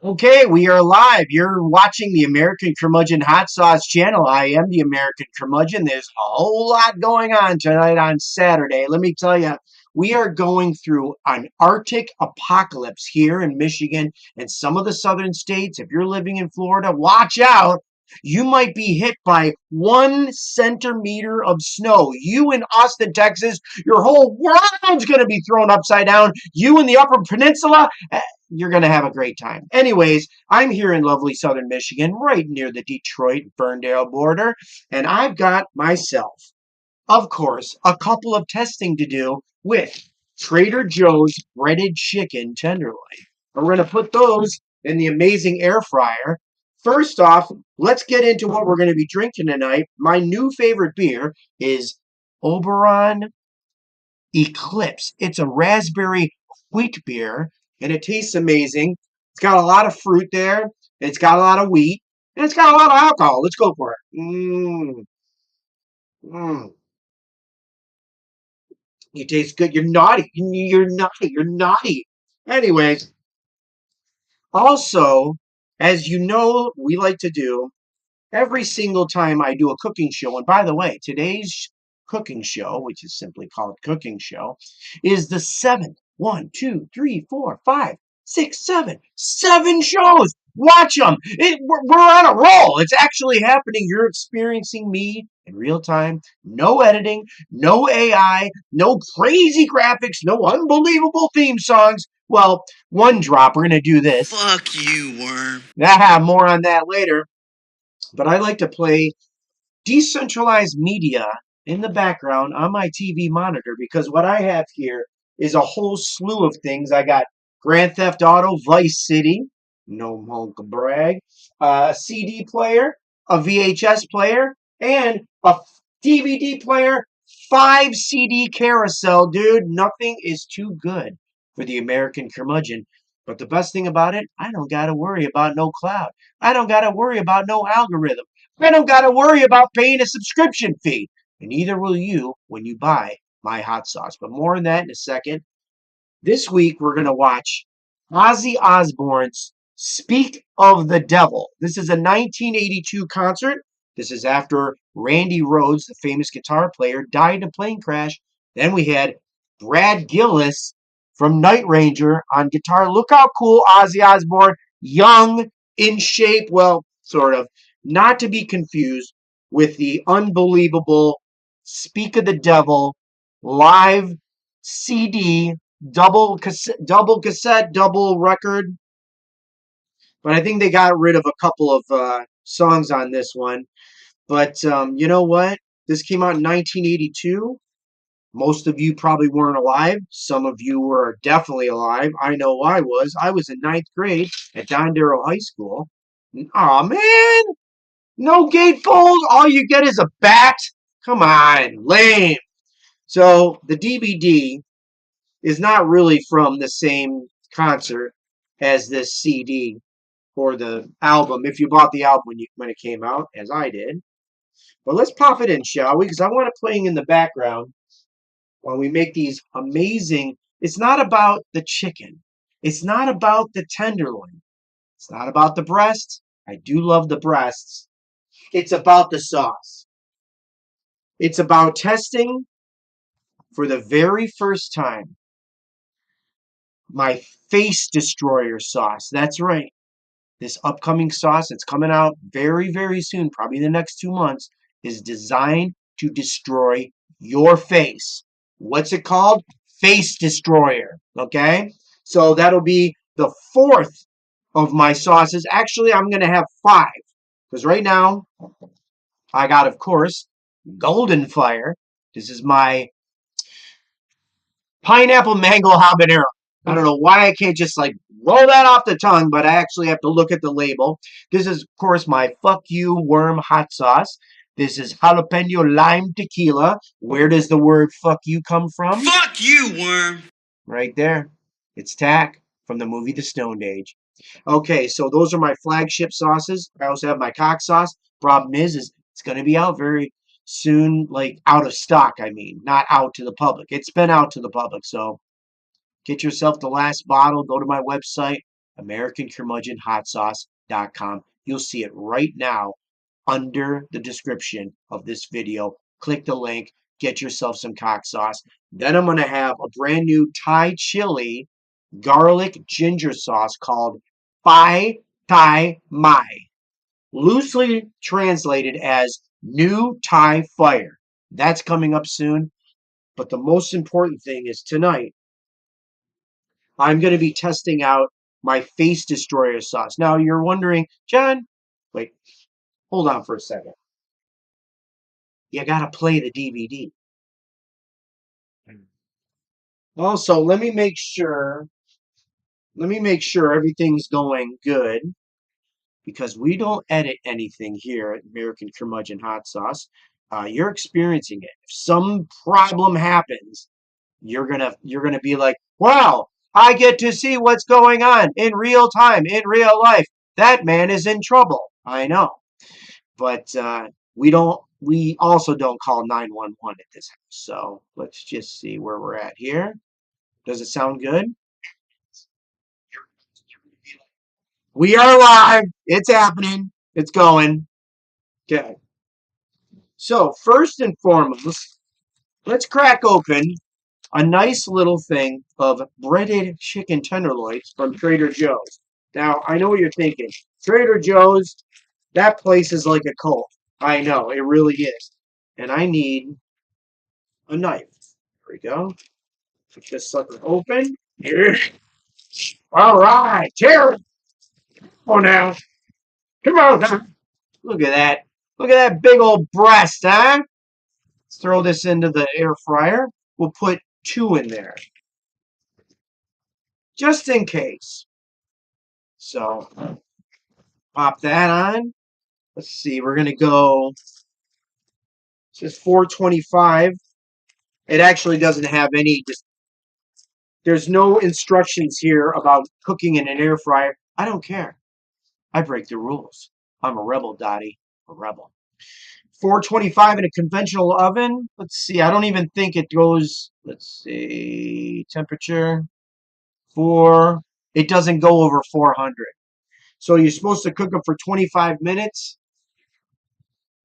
Okay, we are live. You're watching the American Curmudgeon Hot Sauce channel. I am the American Curmudgeon. There's a whole lot going on tonight on Saturday. Let me tell you, we are going through an Arctic apocalypse here in Michigan and some of the southern states. If you're living in Florida, watch out. You might be hit by 1 centimeter of snow. You in Austin, Texas, your whole world's going to be thrown upside down. You in the Upper Peninsula, you're going to have a great time. Anyways, I'm here in lovely southern Michigan, right near the Detroit-Ferndale border, and I've got myself, of course, a couple of testing to do with Trader Joe's breaded chicken tenderloin. We're going to put those in the amazing air fryer. First off, let's get into what we're going to be drinking tonight. My new favorite beer is Oberon Eclipse. It's a raspberry wheat beer, and it tastes amazing. It's got a lot of fruit there. It's got a lot of wheat, and it's got a lot of alcohol. Let's go for it. Mm. You taste good. You're naughty. You're naughty. You're naughty. Anyways, also, as you know, we like to do every single time I do a cooking show. And by the way, today's cooking show, which is simply called Cooking Show, is the seventh. 7 shows. Watch them. We're on a roll. It's actually happening. You're experiencing me in real time. No editing, no AI, no crazy graphics, no unbelievable theme songs. Well, one drop. We're going to do this. Fuck you, worm. More on that later. But I like to play decentralized media in the background on my TV monitor because what I have here is a whole slew of things. I got Grand Theft Auto, Vice City, no honk brag, a CD player, a VHS player, and a DVD player, 5 CD carousel, dude. Nothing is too good for the American curmudgeon. But the best thing about it, I don't got to worry about no cloud. I don't got to worry about no algorithm. I don't got to worry about paying a subscription fee. And neither will you when you buy my hot sauce. But more on that in a second. This week, we're going to watch Ozzy Osbourne's Speak of the Devil. This is a 1982 concert. This is after Randy Rhoads, the famous guitar player, died in a plane crash. Then we had Brad Gillis from Night Ranger on guitar. Look how cool Ozzy Osbourne, young, in shape, well, sort of, not to be confused with the unbelievable Speak of the Devil live CD, double record. But I think they got rid of a couple of songs on this one. But you know what? This came out in 1982. Most of you probably weren't alive. Some of you were definitely alive. I know I was. I was in ninth grade at Don Darrow High School. Aw, man. No gatefold. All you get is a bat. Come on. Lame. So the DVD is not really from the same concert as this CD or the album, if you bought the album when it came out, as I did. But let's pop it in, shall we? Because I want it playing in the background while we make these amazing. It's not about the chicken. It's not about the tenderloin. It's not about the breasts. I do love the breasts. It's about the sauce. It's about testing for the very first time my face destroyer sauce. That's right. This upcoming sauce that's coming out very, very soon, probably in the next 2 months, is designed to destroy your face. What's it called? Face Destroyer. Okay? So that'll be the fourth of my sauces. Actually, I'm going to have 5. Because right now, I got, of course, Golden Fire. This is my pineapple mango habanero. I don't know why I can't just like roll that off the tongue, but I actually have to look at the label. This is, of course, my Fuck You Worm hot sauce. This is jalapeno lime tequila. Where does the word fuck you come from? Fuck you, worm. Right there. It's Tack from the movie The Stoned Age. Okay, so those are my flagship sauces. I also have my cock sauce. Problem is it's going to be out very soon, like out of stock, I mean, not out to the public. It's been out to the public, so get yourself the last bottle. Go to my website, American Curmudgeon Hot Sauce.com. You'll see it right now under the description of this video. Click the link, get yourself some cock sauce. Then I'm going to have a brand new Thai chili garlic ginger sauce called Phai Thai Mai, loosely translated as New Thai Fire. That's coming up soon. But the most important thing is tonight, I'm going to be testing out my Face Destroyer sauce. Now, you're wondering, John, wait, hold on for a second. You got to play the DVD. Also, let me make sure everything's going good, because we don't edit anything here at American Curmudgeon Hot Sauce. You're experiencing it. If some problem happens, you're gonna be like, wow, I get to see what's going on in real time, in real life. That man is in trouble. I know. But we also don't call 911 at this house. So let's just see where we're at here. Does it sound good? We are live. It's happening. It's going. Okay. So first and foremost, let's crack open a nice little thing of breaded chicken tenderloins from Trader Joe's. Now, I know what you're thinking. Trader Joe's, that place is like a cult. I know, it really is. And I need a knife. There we go. Put this sucker open. Here. All right, tear it. Oh, now. Come on now. Look at that. Look at that big old breast, huh? Let's throw this into the air fryer. We'll put 2 in there, just in case. So, pop that on. Let's see, we're going to go, it says 425. It actually doesn't have any, there's no instructions here about cooking in an air fryer. I don't care. I break the rules. I'm a rebel, Dottie. A rebel. 425 in a conventional oven. Let's see, I don't even think it goes, let's see, temperature, 4. It doesn't go over 400. So you're supposed to cook them for 25 minutes.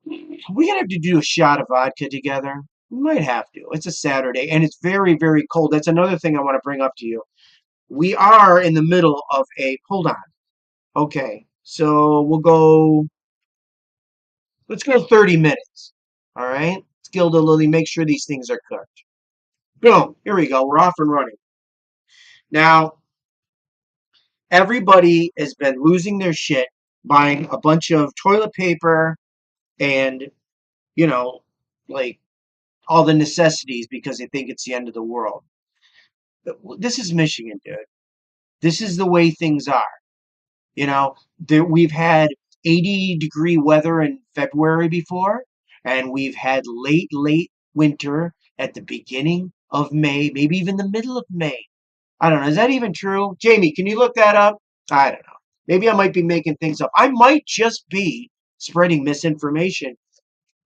We're going to have to do a shot of vodka together. We might have to. It's a Saturday, and it's very, very cold. That's another thing I want to bring up to you. We are in the middle of hold on. Okay, so let's go 30 minutes. All right? Let's Gilda Lily, make sure these things are cooked. Boom, here we go. We're off and running. Now, everybody has been losing their shit buying a bunch of toilet paper and, you know, like all the necessities because they think it's the end of the world. This is Michigan, dude. This is the way things are. You know, we've had 80-degree weather in February before, and we've had late winter at the beginning of May, maybe even the middle of May. I don't know. Is that even true? Jamie, can you look that up? I don't know. Maybe I might be making things up. I might just be spreading misinformation.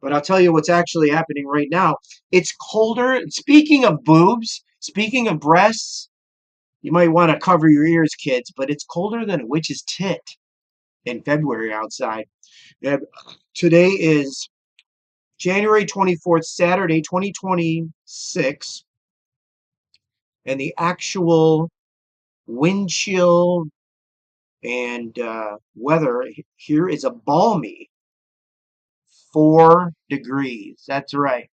But I'll tell you what's actually happening right now. It's colder. Speaking of boobs, speaking of breasts, you might want to cover your ears, kids, but it's colder than a witch's tit in February outside. Today is January 24th, Saturday, 2026, and the actual wind chill and weather here is a balmy 4 degrees. That's right.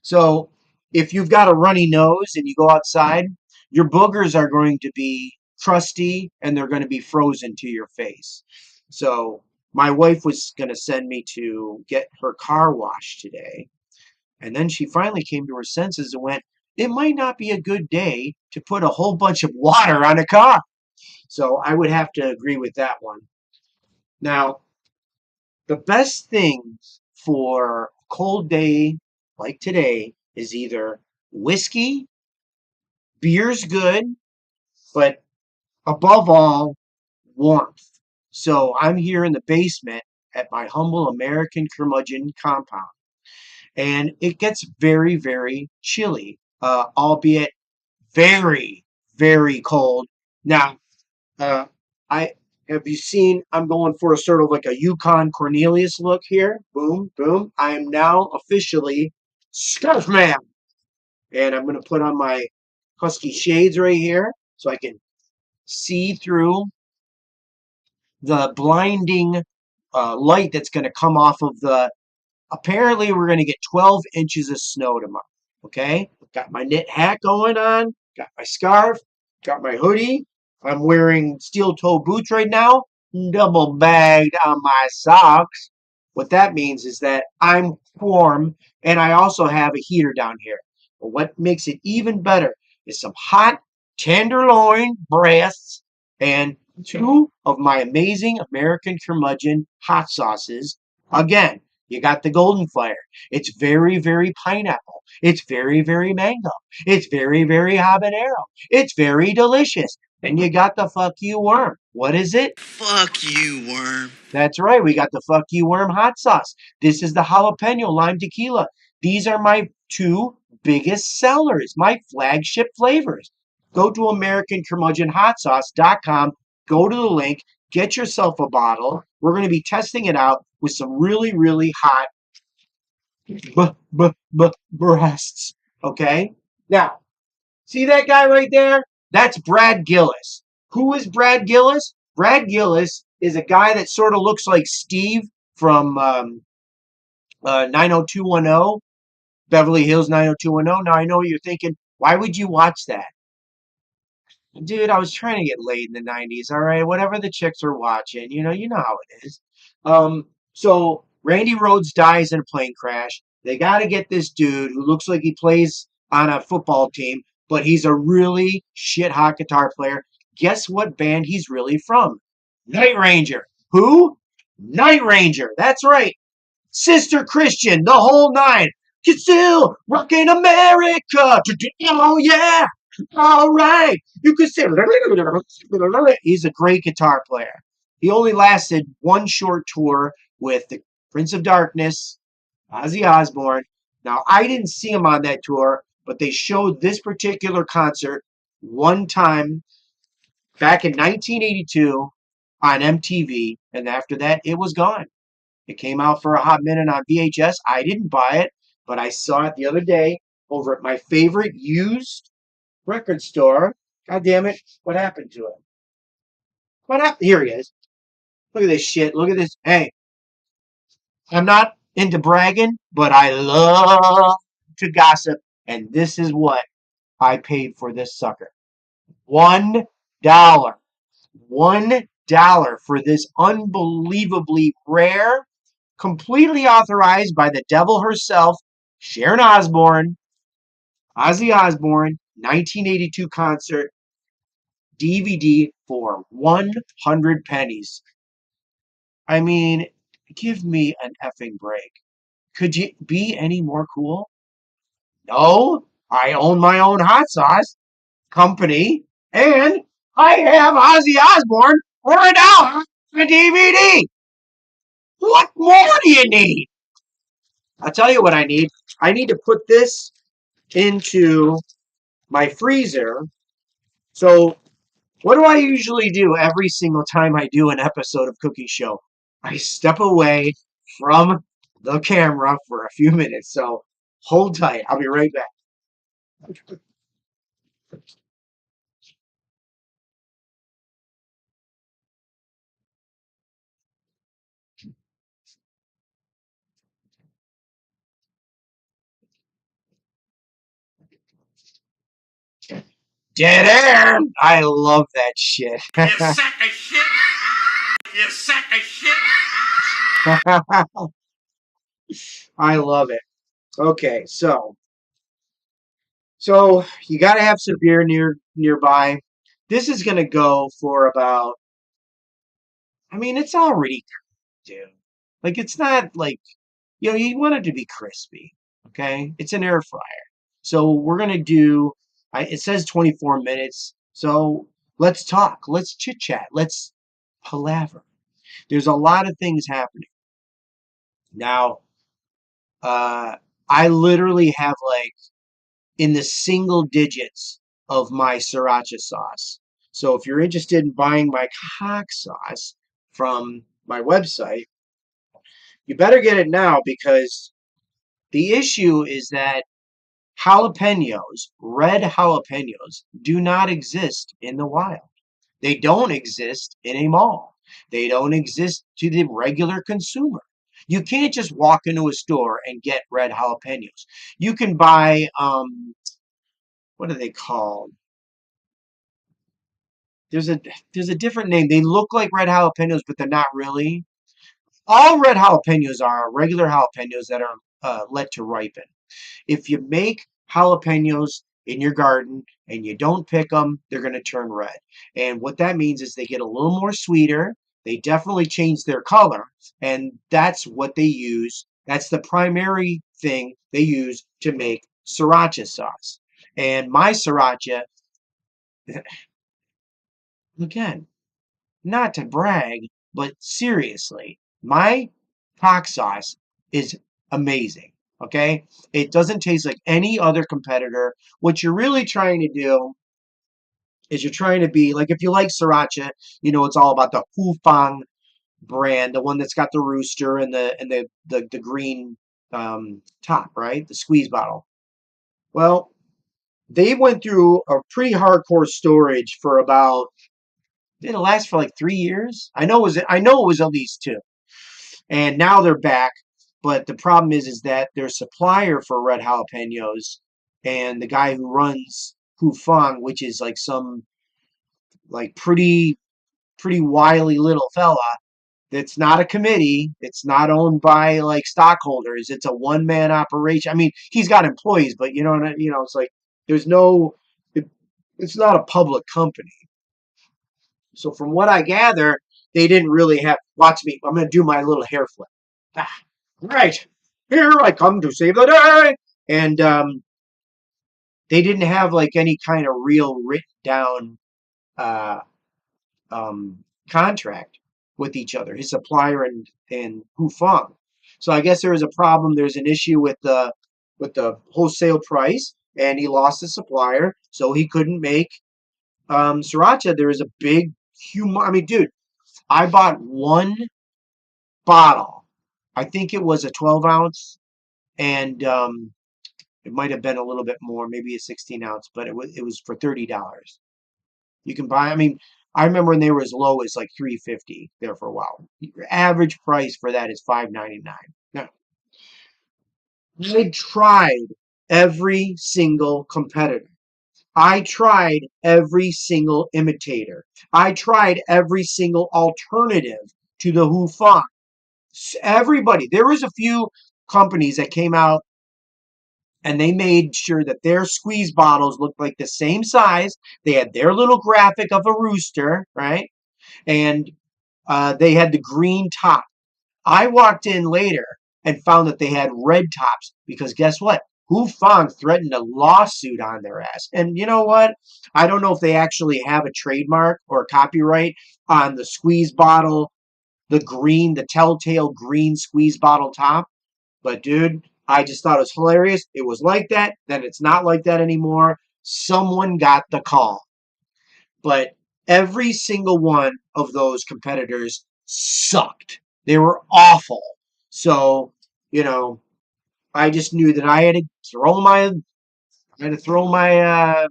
So if you've got a runny nose and you go outside, your boogers are going to be crusty and they're going to be frozen to your face. So my wife was going to send me to get her car washed today. And then she finally came to her senses and went, it might not be a good day to put a whole bunch of water on a car. So I would have to agree with that one. Now, the best thing for a cold day like today is either whiskey, beer's good, but above all, warmth. So I'm here in the basement at my humble American Curmudgeon compound, and it gets very, very chilly, albeit very, very cold. Now, I have you seen? I'm going for a sort of like a Yukon Cornelius look here. Boom, boom. I am now officially Scarf Man, and I'm going to put on my husky shades right here so I can see through the blinding light that's going to come off of the. Apparently, we're going to get 12 inches of snow tomorrow. Okay, got my knit hat going on, got my scarf, got my hoodie. I'm wearing steel toe boots right now, double bagged on my socks. What that means is that I'm warm, and I also have a heater down here. But what makes it even better is some hot tenderloin breasts and two of my amazing American Curmudgeon hot sauces. Again, you got the Golden Fire. It's very, very pineapple. It's very, very mango. It's very, very habanero. It's very delicious. Then you got the fuck you worm. What is it? Fuck you, worm. That's right. We got the fuck you worm hot sauce. This is the jalapeno lime tequila. These are my two biggest sellers, my flagship flavors. Go to AmericanCurmudgeonHotSauce.com. Go to the link. Get yourself a bottle. We're going to be testing it out with some really, really hot breasts. Okay? Now, see that guy right there? That's Brad Gillis. Who is Brad Gillis? Brad Gillis is a guy that sort of looks like Steve from 90210, Beverly Hills 90210. Now, I know what you're thinking. Why would you watch that? Dude, I was trying to get laid in the 90s, all right? Whatever the chicks are watching, you know how it is. So Randy Rhoads dies in a plane crash. They got to get this dude who looks like he plays on a football team, but he's a really shit hot guitar player. Guess what band he's really from? Night Ranger. Who? Night Ranger. That's right. Sister Christian, the whole nine. You're still rocking America. Oh, yeah. All right. You could say, he's a great guitar player. He only lasted one short tour with the Prince of Darkness, Ozzy Osbourne. Now, I didn't see him on that tour, but they showed this particular concert one time back in 1982 on MTV, and after that, it was gone. It came out for a hot minute on VHS. I didn't buy it, but I saw it the other day over at my favorite used record store. God damn it. What happened to it? What happened? Here he is. Look at this shit. Look at this. Hey, I'm not into bragging, but I love to gossip. And this is what I paid for this sucker. $1. $1 for this unbelievably rare, completely authorized by the devil herself, Sharon Osbourne, Ozzy Osbourne, 1982 concert DVD for 100 pennies. I mean, give me an effing break. Could you be any more cool? No, I own my own hot sauce company, and I have Ozzy Osbourne for $1 on DVD. What more do you need? I'll tell you what I need. I need to put this into my freezer. So, what do I usually do every single time I do an episode of Cookie Show? I step away from the camera for a few minutes. So, hold tight. I'll be right back. Dead air. I love that shit. You sack of shit. You sack of shit. I love it. Okay, so you got to have some beer nearby. This is gonna go for about. I mean, it's already, dude. Like it's not like you want it to be crispy. Okay, it's an air fryer. So we're gonna do. It says 24 minutes. So let's talk. Let's chit chat. Let's palaver. There's a lot of things happening now. Uh, I literally have like in the single digits of my sriracha sauce. So if you're interested in buying my hot sauce from my website, you better get it now because the issue is that jalapenos, red jalapenos, do not exist in the wild. They don't exist in a mall. They don't exist to the regular consumer. You can't just walk into a store and get red jalapenos. You can buy what are they called? There's a there's a different name. They look like red jalapenos, but they're not really. All red jalapenos are regular jalapenos that are let to ripen. If you make jalapenos in your garden and you don't pick them, they're going to turn red. And what that means is they get a little more sweeter. They definitely change their color. And that's what they use. That's the primary thing they use to make sriracha sauce. And my sriracha, again, not to brag, but seriously, my hot sauce is amazing. Okay? It doesn't taste like any other competitor. What you're really trying to do is you're trying to be like if you like sriracha, you know it's all about the Hufang brand, the one that's got the rooster and the green top, right? The squeeze bottle. Well, they went through a pretty hardcore storage for about did it last for like 3 years? I know it was at least two. And now they're back. But the problem is that their supplier for red jalapenos and the guy who runs Hufang, which is like some like pretty wily little fella. It's not a committee. It's not owned by like stockholders. It's a one man operation. I mean, he's got employees, but it's like there's no. It, it's not a public company. So from what I gather, they didn't really have. Watch me. I'm going to do my little hair flip. Ah, right. Here I come to save the day. And they didn't have like any kind of real written down uh, contract with each other, his supplier and Hufang. So I guess there was a problem. There's an issue with the wholesale price, and he lost his supplier, so he couldn't make sriracha. There is a big, huge. I mean, dude, I bought one bottle. I think it was a 12 ounce, and it might have been a little bit more, maybe a 16 ounce, but it was for $30. You can buy. I mean, I remember when they were as low as like 350 there for a while. Your average price for that is 5.99. Now, I tried every single competitor. I tried every single imitator. I tried every single alternative to the Hufan. Everybody. There was a few companies that came out and they made sure that their squeeze bottles looked like the same size. They had their little graphic of a rooster, right? And they had the green top. I walked in later and found that they had red tops because guess what? Hufang threatened a lawsuit on their ass. And you know what? I don't know if they actually have a trademark or a copyright on the squeeze bottle, the telltale green squeeze bottle top. But dude, I just thought it was hilarious. It was like that, then it's not like that anymore. Someone got the call. But every single one of those competitors sucked. They were awful. So, you know, I just knew that I had to throw my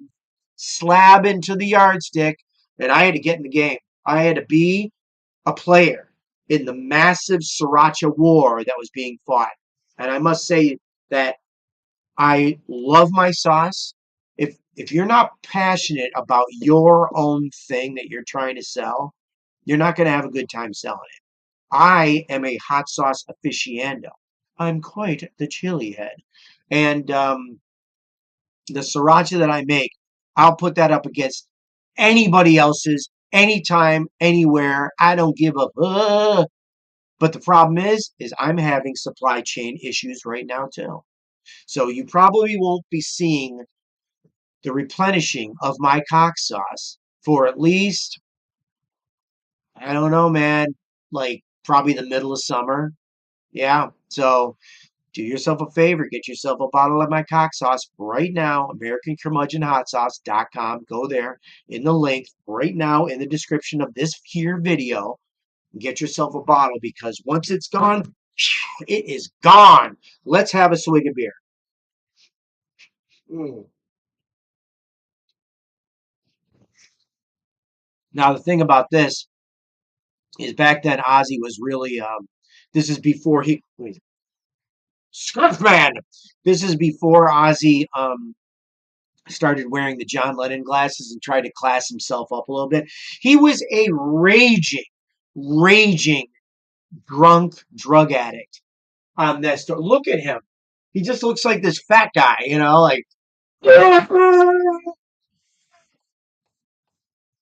slab into the yardstick and I had to get in the game. I had to be a player in the massive sriracha war that was being fought. And I must say that I love my sauce. If you're not passionate about your own thing that you're trying to sell, you're not going to have a good time selling it. I am a hot sauce aficionado. I'm quite the chili head. And the sriracha that I make, I'll put that up against anybody else's, anytime, anywhere. I don't give a. But the problem is I'm having supply chain issues right now too. So you probably won't be seeing the replenishing of my cock sauce for at least, I don't know, man, like probably the middle of summer. Yeah. So Do yourself a favor, get yourself a bottle of my cock sauce right now, American Curmudgeon Hot Sauce.com. Go there in the link right now in the description of this here video. And get yourself a bottle because once it's gone, it is gone. Let's have a swig of beer. Mm. Now, the thing about this is back then Ozzy was really, this is before he, Scarfman! This is before Ozzy started wearing the John Lennon glasses and tried to class himself up a little bit. He was a raging drunk drug addict on this. Look at him. He just looks like this fat guy, like.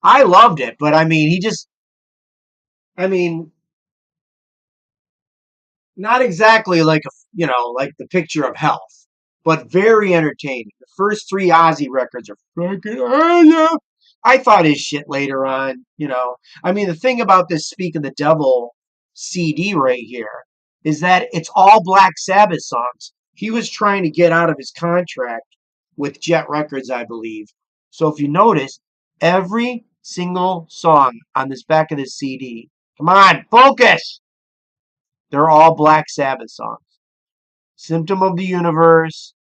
I loved it, but I mean, I mean, not exactly like like the picture of health, but very entertaining. The first three Ozzy records are fucking, oh yeah. I thought his shit later on. I mean, the thing about this Speak of the Devil CD right here is that it's all Black Sabbath songs. He was trying to get out of his contract with Jet Records, I believe. So if you notice, every single song on this back of this CD, come on, focus! They're all Black Sabbath songs. Symptom of the Universe,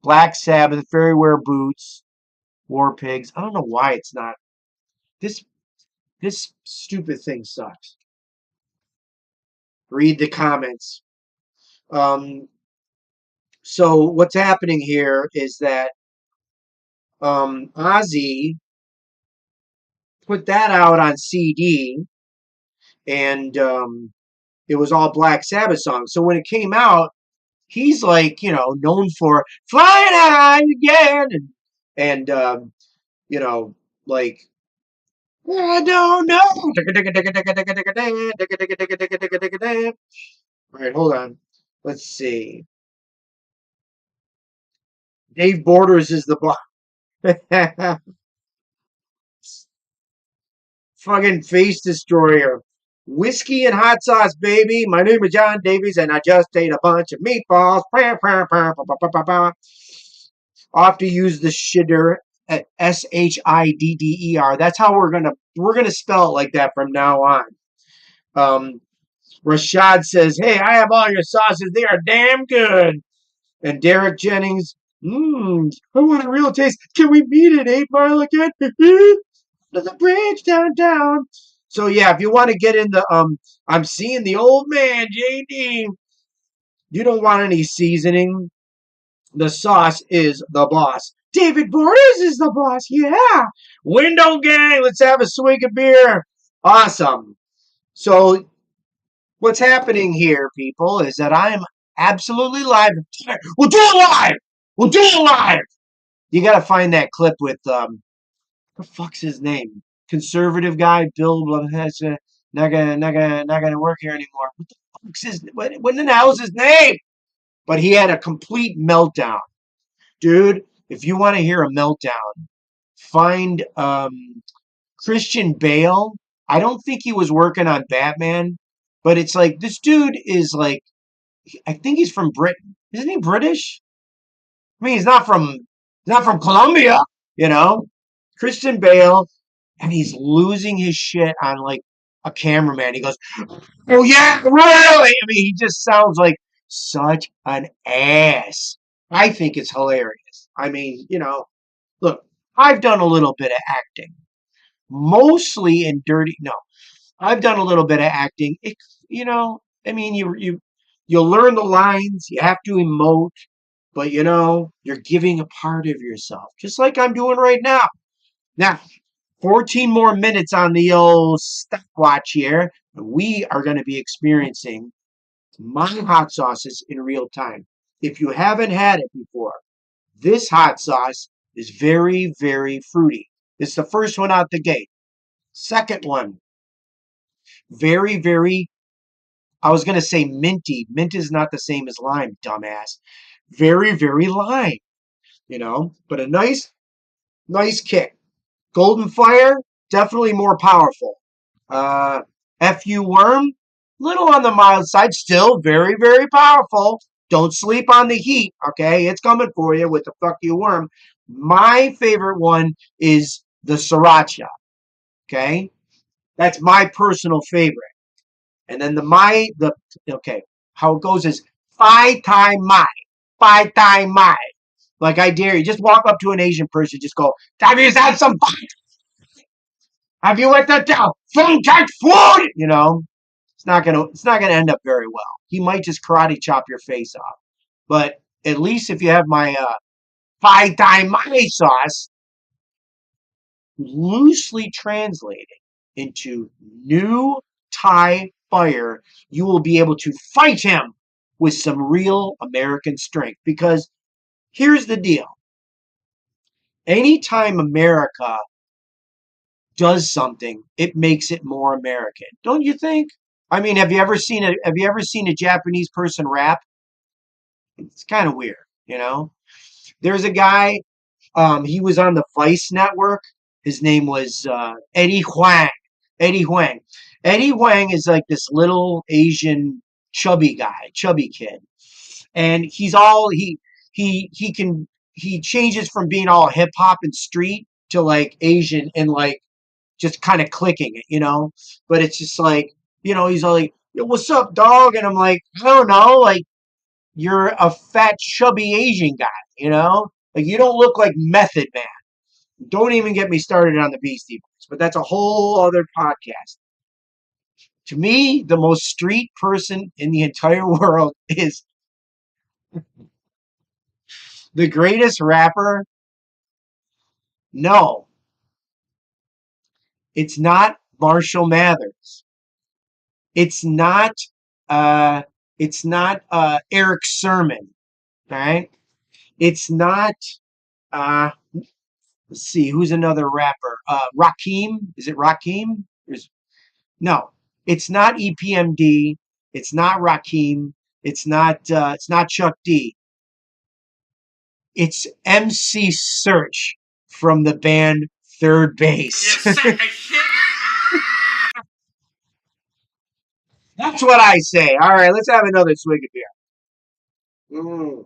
Black Sabbath, Fairy Wear Boots, War Pigs. I don't know why it's not. This this stupid thing sucks. Read the comments. Um, so what's happening here is that Ozzy put that out on CD, and it was all Black Sabbath songs. So when it came out, he's like, known for flying high again, and you know, like I don't know. All right, hold on. Let's see. Dave Borders is the boss. Fucking face destroyer. Whiskey and hot sauce, baby. My name is John Davies, and I just ate a bunch of meatballs. Off to use the shitter at Shidder. That's how we're gonna spell it like that from now on. Um, Rashad says, "Hey, I have all your sauces. They are damn good." And Derek Jennings, I want a real taste. Can we meet at 8 Mile again? To the bridge downtown. So yeah, if you want to get in the I'm seeing the old man, JD. You don't want any seasoning. The sauce is the boss. David Borders is the boss. Yeah. Window gang, let's have a swig of beer. Awesome. So what's happening here, people, is that I am absolutely live. We'll do it live. We'll do it live. You got to find that clip with what the fuck's his name? Conservative guy, Bill. Not gonna work here anymore. What the fuck's what the hell's his name? But he had a complete meltdown, dude. If you want to hear a meltdown, find Christian Bale. I don't think he was working on Batman, but it's like this dude is like I think he's from Britain. Isn't he British? I mean, he's not from Colombia, you know. Christian Bale, and he's losing his shit on like a cameraman. He goes, "Oh yeah, really?" I mean, he just sounds like such an ass. I think it's hilarious. I mean, look, I've done a little bit of acting, mostly in dirty. No, I've done a little bit of acting. I mean, you learn the lines. You have to emote, but you're giving a part of yourself, just like I'm doing right now. Now, 14 more minutes on the old stopwatch here, and we are going to be experiencing my hot sauces in real time. If you haven't had it before, this hot sauce is very, very fruity. It's the first one out the gate. Second one, very, very, I was going to say minty. Mint is not the same as lime, dumbass. Very, very lime, but a nice, nice kick. Golden Fire, definitely more powerful. FU Worm, little on the mild side, still very, very powerful. Don't sleep on the heat, okay? It's coming for you with the fuck you worm. My favorite one is the sriracha, okay? That's my personal favorite. And then okay, how it goes is Phai Thai Mai. Phai Thai Mai. Like I dare you, just walk up to an Asian person, just go, have you had some Phai? Have you had that Fun cat food? You know, it's not gonna end up very well. He might just karate chop your face off. But at least if you have my Phai Thai Mai sauce, loosely translated into new Thai fire, you will be able to fight him with some real American strength. Because here's the deal. Anytime America does something, it makes it more American. Don't you think? I mean, have you ever seen a Japanese person rap? It's kind of weird, you know? There's a guy, he was on the Vice network. His name was Eddie Huang. Eddie Huang. Eddie Huang is like this little Asian chubby guy, chubby kid. And he changes from being all hip hop and street to like Asian and like just kind of clicking it, you know? But it's just like, he's all like, "Yo, what's up, dog?" And I'm like, I don't know, like, you're a fat, chubby Asian guy, you know? Like, you don't look like Method Man. Don't even get me started on the Beastie Boys, but that's a whole other podcast. To me, the most street person in the entire world is the greatest rapper. No, it's not Marshall Mathers. It's not uh Eric Sermon, all right? It's not uh let's see, who's another rapper? Rakim? Is it Rakim? No, it's not EPMD. It's not Rakim. It's not Chuck D. It's MC Search from the band Third You Base. sack of shit. That's what I say. All right, let's have another swig of beer. Mm.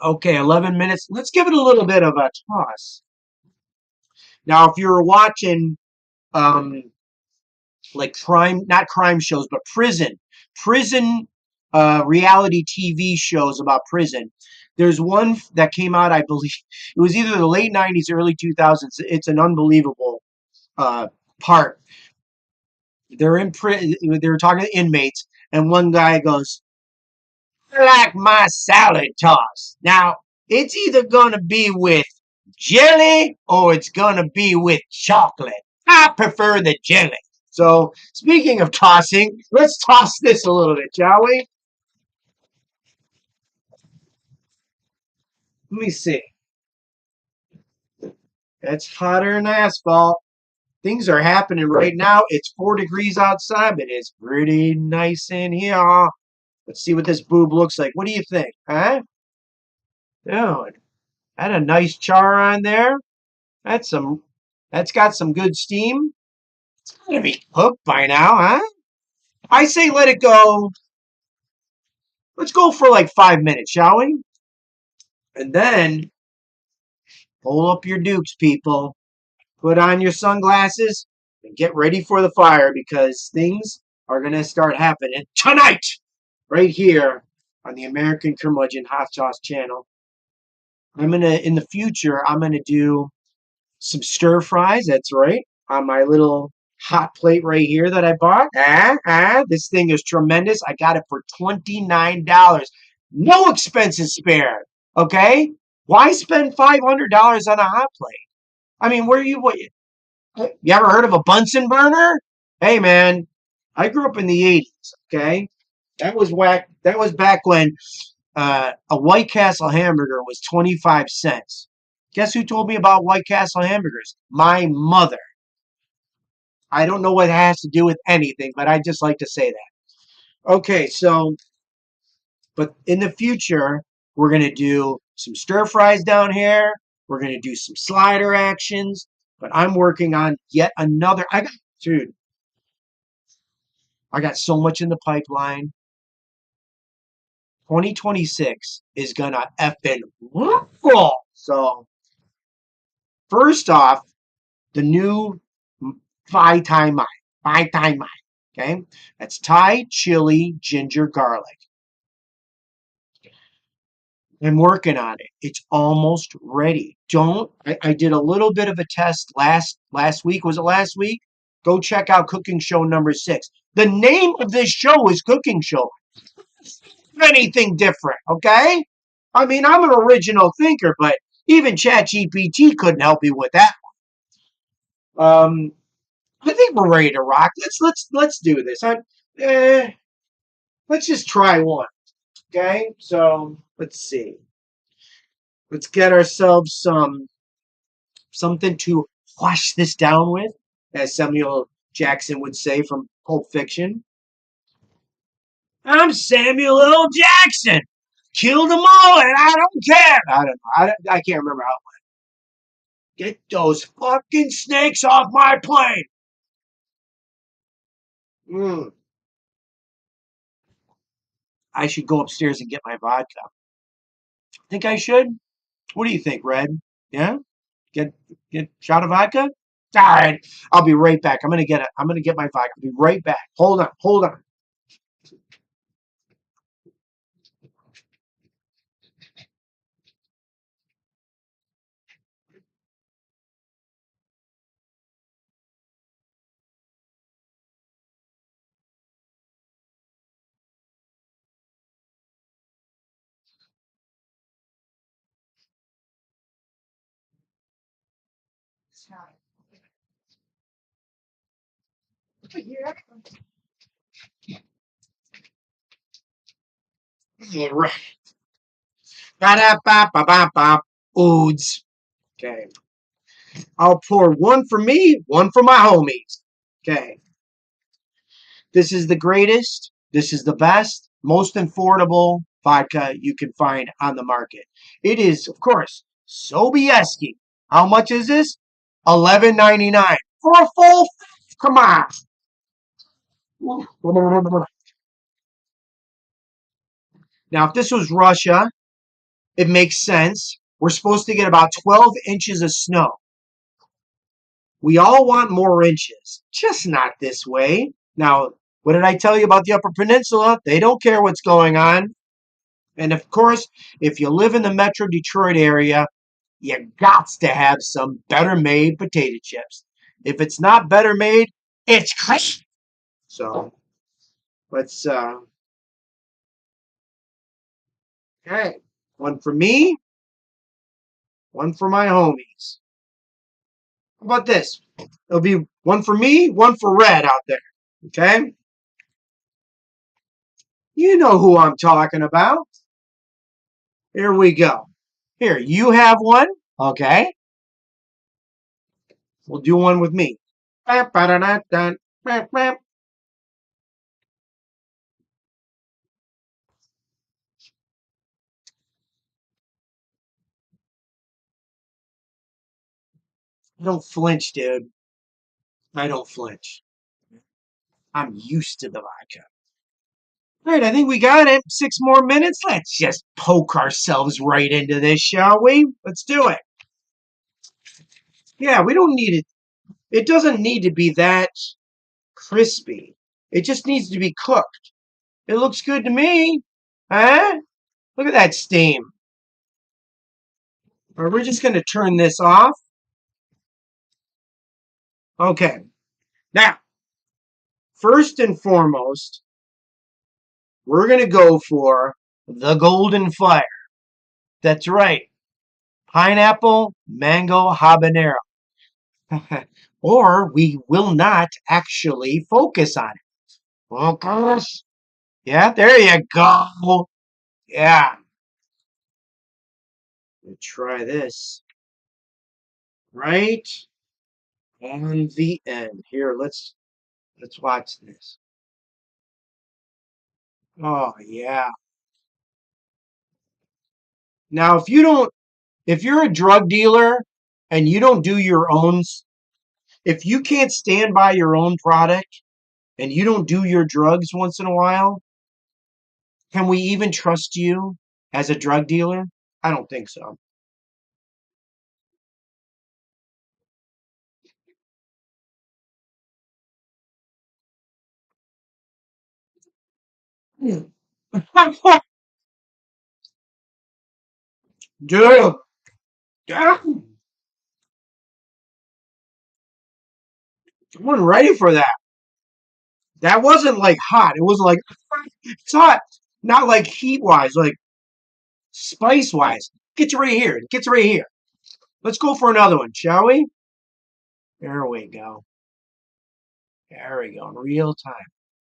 Okay, 11 minutes. Let's give it a little bit of a toss. Now, if you're watching um, like crime, not crime shows, but prison reality TV shows about prison. There's one that came out, I believe, it was either the late 90s, early 2000s. It's an unbelievable uh, part. They're in prison. They were talking to inmates, and one guy goes, "I like my salad tossed. Now, it's either going to be with jelly or it's going to be with chocolate. I prefer the jelly." So, speaking of tossing, let's toss this a little bit, shall we? Let me see. It's hotter than asphalt. Things are happening right now. It's 4 degrees outside, but it's pretty nice in here. Let's see what this boob looks like. What do you think? Huh? Dude, had a nice char on there. That's some. That's got some good steam. It's gonna be cooked by now, huh? I say let it go. Let's go for like 5 minutes, shall we? And then pull up your dukes, people. Put on your sunglasses and get ready for the fire because things are gonna start happening tonight, right here on the American Curmudgeon Hot Sauce channel. In the future, I'm gonna do some stir fries. That's right, on my little hot plate right here that I bought. This thing is tremendous. I got it for $29. No expenses spared. Okay, why spend $500 on a hot plate? I mean, where you what? You ever heard of a Bunsen burner? Hey, man, I grew up in the '80s. Okay, that was whack. That was back when a White Castle hamburger was 25 cents. Guess who told me about White Castle hamburgers? My mother. I don't know what it has to do with anything, but I just like to say that. Okay, so, but in the future, we're going to do some stir fries down here. We're going to do some slider actions, but I'm working on yet another. Dude, I got so much in the pipeline. 2026 is gonna effing roll. So first off, the new Thai Thai Mai. Thai Thai Mai. Okay? That's Thai chili ginger garlic. I'm working on it. It's almost ready. I did a little bit of a test last week. Was it last week? Go check out Cooking Show number 6. The name of this show is Cooking Show. Anything different, okay? I mean, I'm an original thinker, but even ChatGPT couldn't help me with that. I think we're ready to rock. Let's do this. Let's just try one. Okay, so let's see. Let's get ourselves something to wash this down with, as Samuel Jackson would say from Pulp Fiction. I'm Samuel L. Jackson. Killed them all, and I don't care. I don't know. I can't remember how. Get those fucking snakes off my plane. Mm. I should go upstairs and get my vodka. Think I should? What do you think, Red? Yeah? Get get a shot of vodka? All right. I'll be right back. I'm gonna get it. I'm gonna get my vodka. I'll be right back. Hold on. Hold on. All right. Ba-da-ba-ba-ba-ba. Oods. Okay. I'll pour one for me, one for my homies. Okay. This is the greatest. This is the best, most affordable vodka you can find on the market. It is, of course, Sobieski. How much is this? $11.99 for a full. Come on. Now, if this was Russia, it makes sense. We're supposed to get about 12 inches of snow. We all want more inches, just not this way. Now, what did I tell you about the Upper Peninsula? They don't care what's going on. And of course, if you live in the Metro Detroit area, you got to have some better made potato chips. If it's not better made, it's crap. So let's okay. One for me, one for my homies. How about this? It'll be one for me, one for Red out there. Okay? You know who I'm talking about. Here we go. Here, you have one. Okay. We'll do one with me. I don't flinch, dude. I don't flinch. I'm used to the vodka. All right, I think we got it. 6 more minutes. Let's just poke ourselves right into this, shall we? Let's do it. Yeah, we don't need it. It doesn't need to be that crispy. It just needs to be cooked. It looks good to me. Huh? Look at that steam. Or we're just going to turn this off. Okay. Now, first and foremost, we're going to go for the golden fire. That's right. Pineapple, mango, habanero. Or we will not actually focus on it. Focus. Yeah, there you go. Yeah. Let's try this. Right on the end. Here, let's watch this. Oh yeah. Now if you're a drug dealer and you don't do your own, if you can't stand by your own product and you don't do your drugs once in a while, can we even trust you as a drug dealer? I don't think so. Dude, I wasn't ready for that. That wasn't like hot. It was like it's hot, not like heat wise, like spice wise. Gets right here. Gets right here. Let's go for another one, shall we? There we go. There we go. In real time.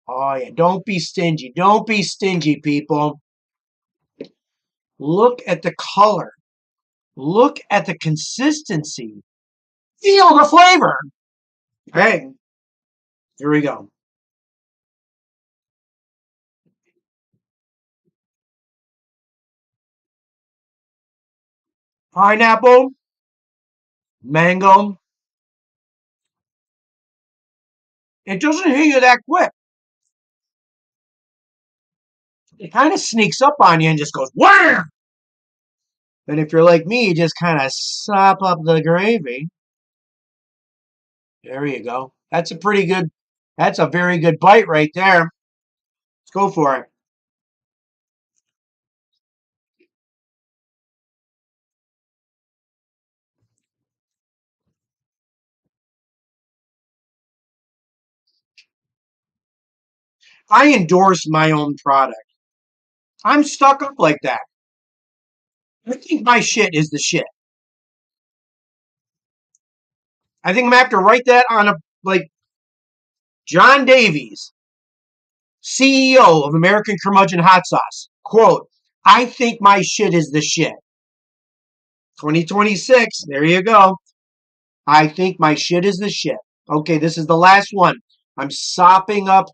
Oh yeah. Don't be stingy. Don't be stingy, people. Look at the color. Look at the consistency. Feel the flavor. Hey, here we go. Pineapple, mango. It doesn't hit you that quick. It kind of sneaks up on you and just goes wham. And if you're like me, you just kind of sop up the gravy. There you go. That's a pretty good. That's a very good bite right there. Let's go for it. I endorse my own product. I'm stuck up like that. I think my shit is the shit. I think I'm gonna have to write that on a like John Davies, CEO of American Curmudgeon Hot Sauce. Quote, I think my shit is the shit. 2026, there you go. I think my shit is the shit. Okay, this is the last one. I'm sopping up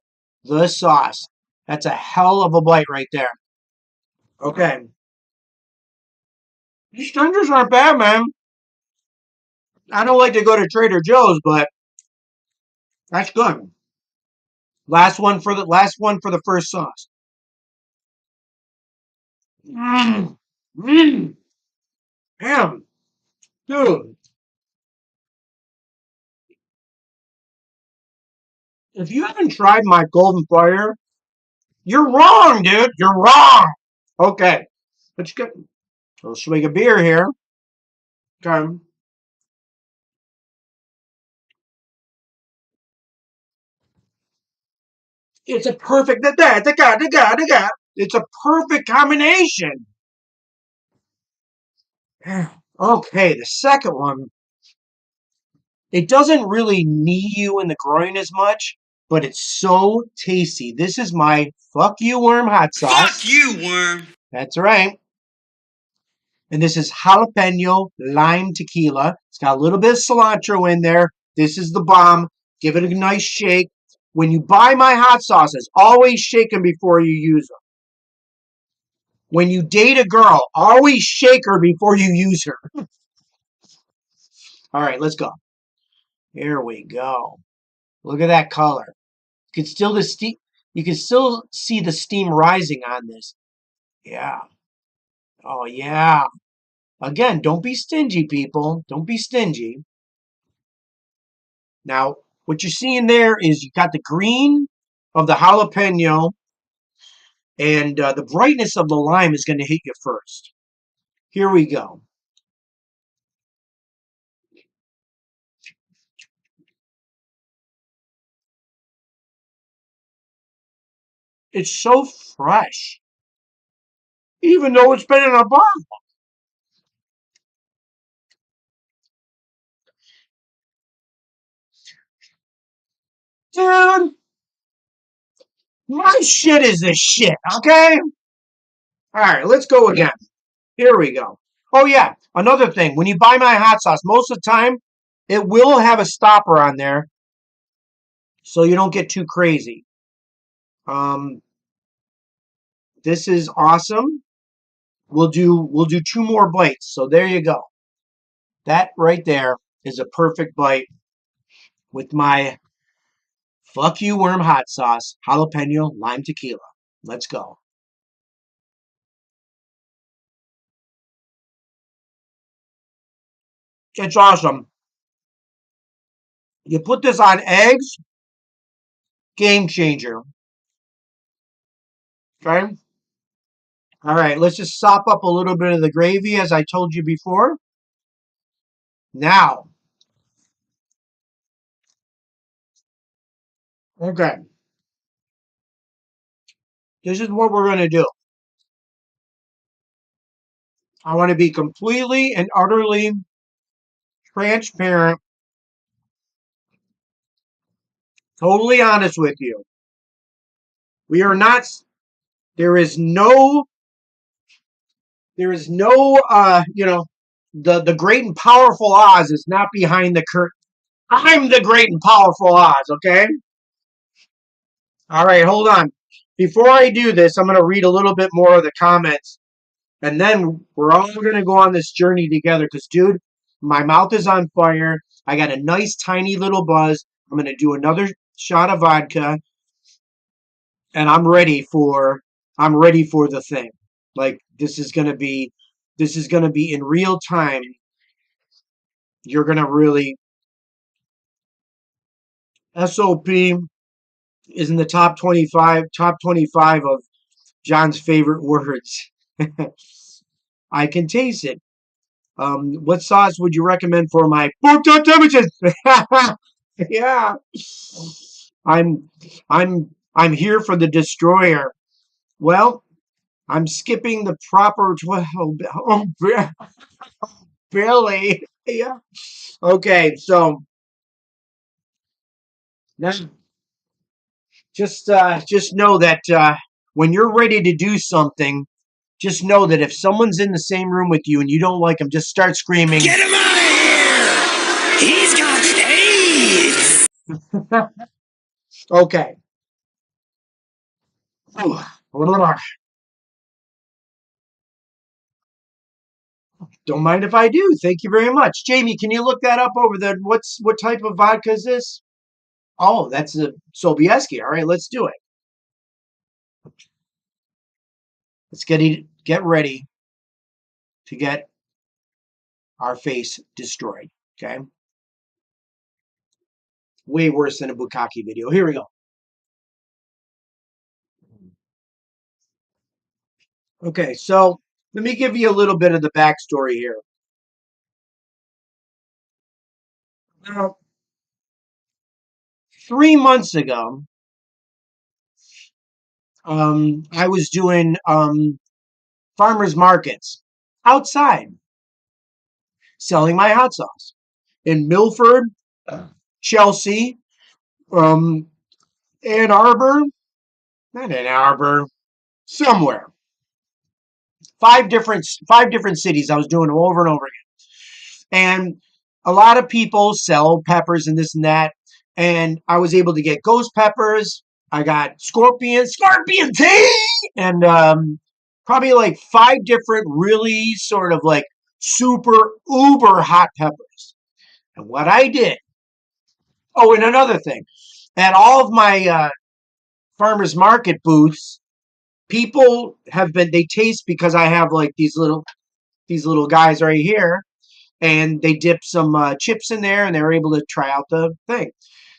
the sauce. That's a hell of a bite right there. Okay. These tenders aren't bad, man. I don't like to go to Trader Joe's, but that's good. Last one for the first sauce. Mm, mm, damn, dude. If you haven't tried my Golden Fire, you're wrong, dude. You're wrong. Okay, let's get a little swig of beer here. Okay. It's a perfect. It's a perfect combination. Okay, the second one. It doesn't really knee you in the groin as much, but it's so tasty. This is my fuck you worm hot sauce. Fuck you, worm. That's right. And this is jalapeno lime tequila. It's got a little bit of cilantro in there. This is the bomb. Give it a nice shake. When you buy my hot sauces, always shake them before you use them. When you date a girl, always shake her before you use her. All right, let's go. Here we go. Look at that color. You can still the steam. You can still see the steam rising on this. Yeah. Oh yeah. Again, don't be stingy, people. Don't be stingy. Now, what you're seeing there is you got the green of the jalapeno, and the brightness of the lime is going to hit you first. Here we go. It's so fresh, even though it's been in a bottle. Dude, my shit is the shit, okay? All right, let's go again. Here we go. Oh, yeah. Another thing. When you buy my hot sauce, most of the time, it will have a stopper on there so you don't get too crazy. Um, this is awesome. We'll do two more bites. So there you go. That right there is a perfect bite with my Fuck You Worm Hot Sauce, Jalapeno Lime Tequila. Let's go. It's awesome. You put this on eggs, game changer. Okay? All right, let's just sop up a little bit of the gravy as I told you before. Now, okay, this is what we're going to do. I want to be completely and utterly transparent, totally honest with you. We are not, there is no, the great and powerful Oz is not behind the curtain. I'm the great and powerful Oz, okay? All right, hold on. Before I do this, I'm going to read a little bit more of the comments. And then we're all going to go on this journey together because, dude, my mouth is on fire. I got a nice, tiny little buzz. I'm going to do another shot of vodka, and I'm ready for the thing. Like, this is going to be in real time. You're going to really, SOP is in the top 25 of John's favorite words. I can taste it. What sauce would you recommend for my temperatures? Yeah, I'm I'm here for the destroyer. Well, I'm skipping the proper 12. Oh, Billy. Yeah. Okay, so now just know that when you're ready to do something, just know that if someone's in the same room with you and you don't like them, just start screaming. Get him out of here! He's got AIDS! Okay. Don't mind if I do. Thank you very much. Jamie, can you look that up over there? What type of vodka is this? Oh, that's a Sobieski. All right, let's do it. Let's get ready to get our face destroyed. Okay? Way worse than a Bukkake video. Here we go. Okay, so let me give you a little bit of the backstory here. Now, 3 months ago, I was doing farmers markets outside selling my hot sauce in Milford, Chelsea, um, Ann Arbor, not Ann Arbor, somewhere. Five different cities. I was doing them over and over again. And a lot of people sell peppers and this and that. And I was able to get ghost peppers. I got scorpion tea, and probably like five different really sort of like super uber hot peppers. And what I did, oh, and another thing, at all of my farmers market booths, people have been they taste because I have like these little guys right here, and they dip some chips in there, and they're able to try out the thing.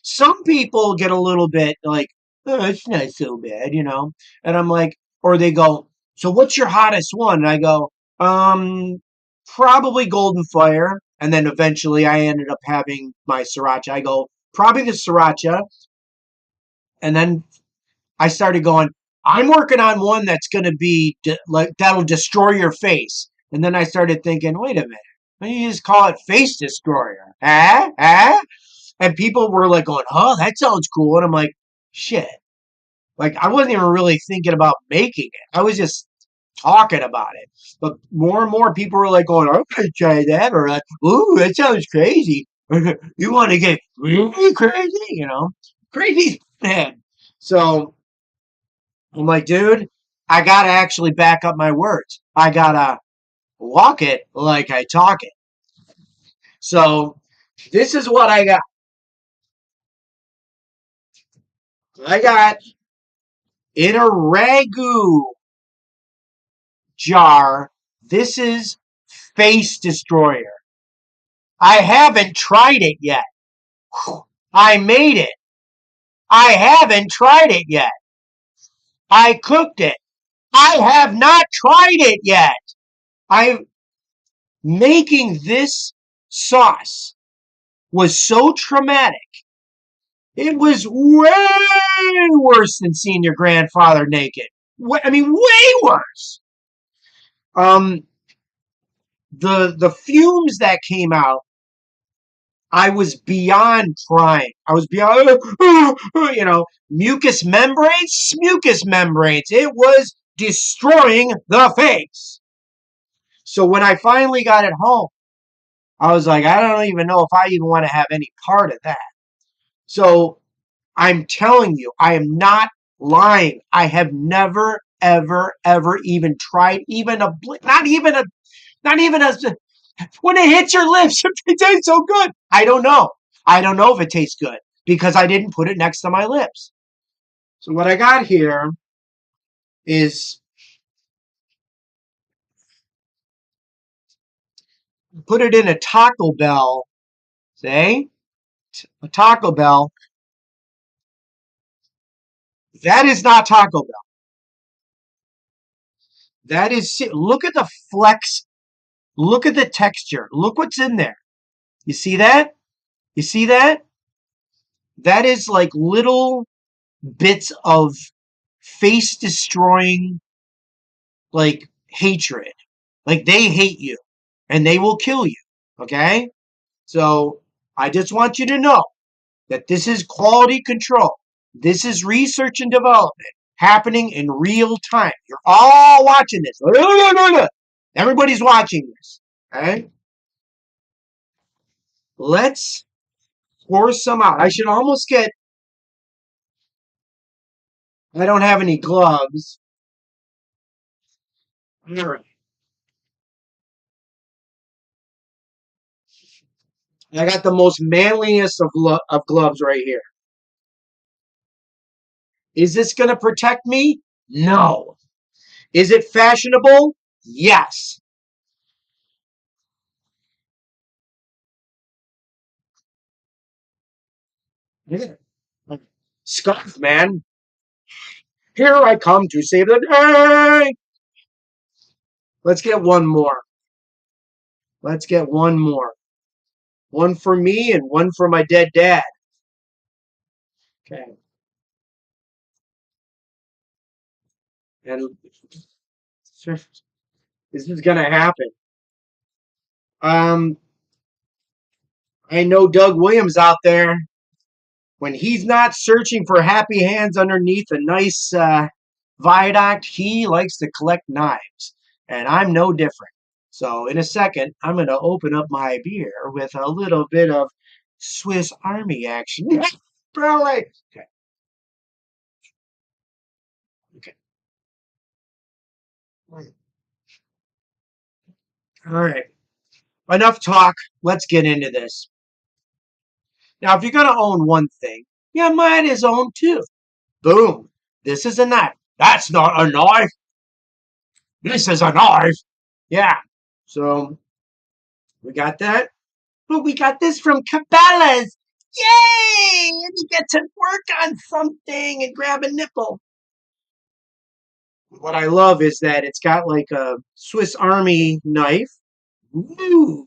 Some people get a little bit like, oh, it's not so bad. And I'm like, or they go, so what's your hottest one? And I go, probably Golden Fire. And then eventually I ended up having my sriracha. I go, probably the sriracha. And then I started going, I'm working on one that's going to be like that'll destroy your face. And then I started thinking, wait a minute, why don't you just call it Face Destroyer? And people were like going, oh, that sounds cool. And I'm like, shit. Like I wasn't even really thinking about making it. I was just talking about it. But more and more people were like going, I'm gonna try that, or like, ooh, that sounds crazy. You want to get really crazy? Crazy man. So I'm like, dude, I gotta actually back up my words. I gotta walk it like I talk it. So this is what I got. I got in a ragu jar. This is Face Destroyer. I haven't tried it yet. I made it. I haven't tried it yet. I cooked it. I have not tried it yet. I'm making this sauce was so traumatic. It was way worse than seeing your grandfather naked. I mean, way worse. Um, the fumes that came out, I was beyond crying. I was beyond, mucous membranes, mucous membranes. It was destroying the face. So when I finally got it home, I was like, I don't even know if I even want to have any part of that. So I'm telling you, I am not lying. I have never, ever, ever even tried even not even a, when it hits your lips, it tastes so good. I don't know. I don't know if it tastes good because I didn't put it next to my lips. So what I got here is put it in a Taco Bell. Say, a Taco Bell. That is not Taco Bell. That is, look at the flex. Look at the texture. Look what's in there. You see that? You see that? That is like little bits of face destroying, like, hatred. Like, they hate you and they will kill you. Okay? So I just want you to know that this is quality control. This is research and development happening in real time. You're all watching this. Everybody's watching this. Okay? Let's pour some out. I should almost get. I don't have any gloves. All right. I got the most manliest of gloves right here. Is this going to protect me? No. Is it fashionable? Yes. Yeah. Scarf, man. Here I come to save the day. Let's get one more. Let's get one more. One for me and one for my dead dad. Okay. And this is going to happen. Um, I know Doug Williams out there. When he's not searching for happy hands underneath a nice viaduct, he likes to collect knives. And I'm no different. So in a second, I'm going to open up my beer with a little bit of Swiss Army action. Really? Okay. Okay. All right. Enough talk. Let's get into this. Now, if you're going to own one thing, you might as own two. Boom. This is a knife. That's not a knife. This is a knife. Yeah. So we got that. But we got this from Cabela's. Yay! And you get to work on something and grab a nipple. What I love is that it's got like a Swiss Army knife. Ooh,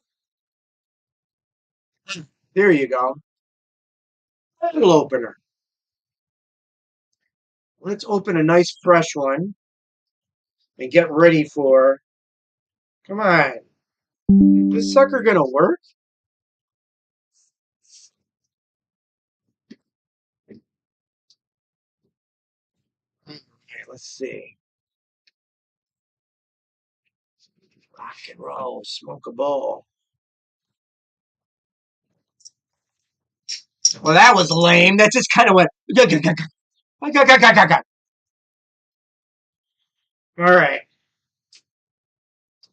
there you go. Bottle opener. Let's open a nice fresh one and get ready for. Come on. Is this sucker gonna work? Okay, let's see. Rock and roll, smoke a bowl. Well, that was lame. That just kind of went. All right.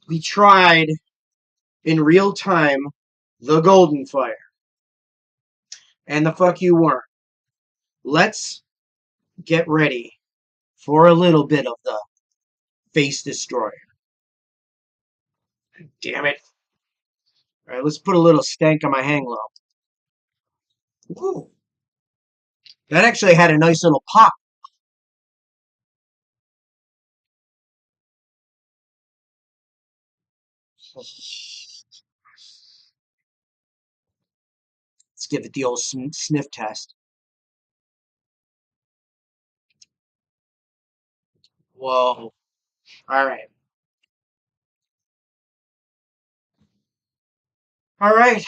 We tried in real time the Golden Fire. And the fuck you weren't. Let's get ready for a little bit of the face destroyer. Damn it. All right, let's put a little stank on my hang low. Ooh, that actually had a nice little pop. Let's give it the old sniff test. Whoa. All right. All right.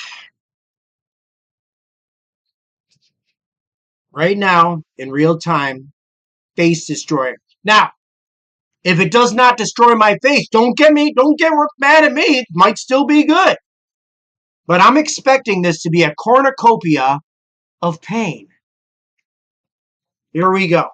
Right now, in real time, face destroyer. Now, if it does not destroy my face, don't get mad at me. It might still be good. But I'm expecting this to be a cornucopia of pain. Here we go.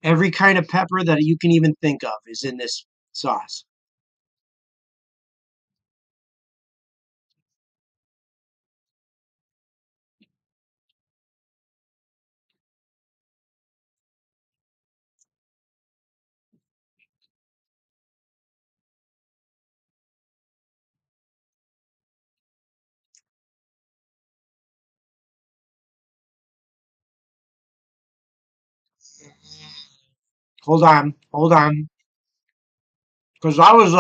Every kind of pepper that you can even think of is in this sauce. Hold on. Because I was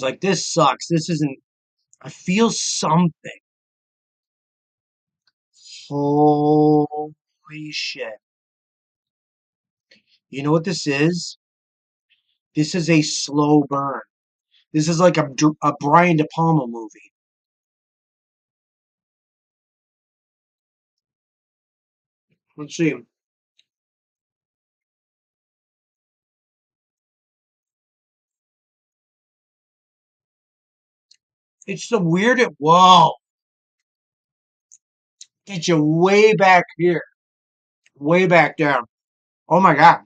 like, this sucks. This isn't, I feel something. Holy shit. You know what this is? This is a slow burn. This is like a Brian De Palma movie. Let's see. It's the weirdest. Whoa. Get you way back here. Way back down. Oh my God.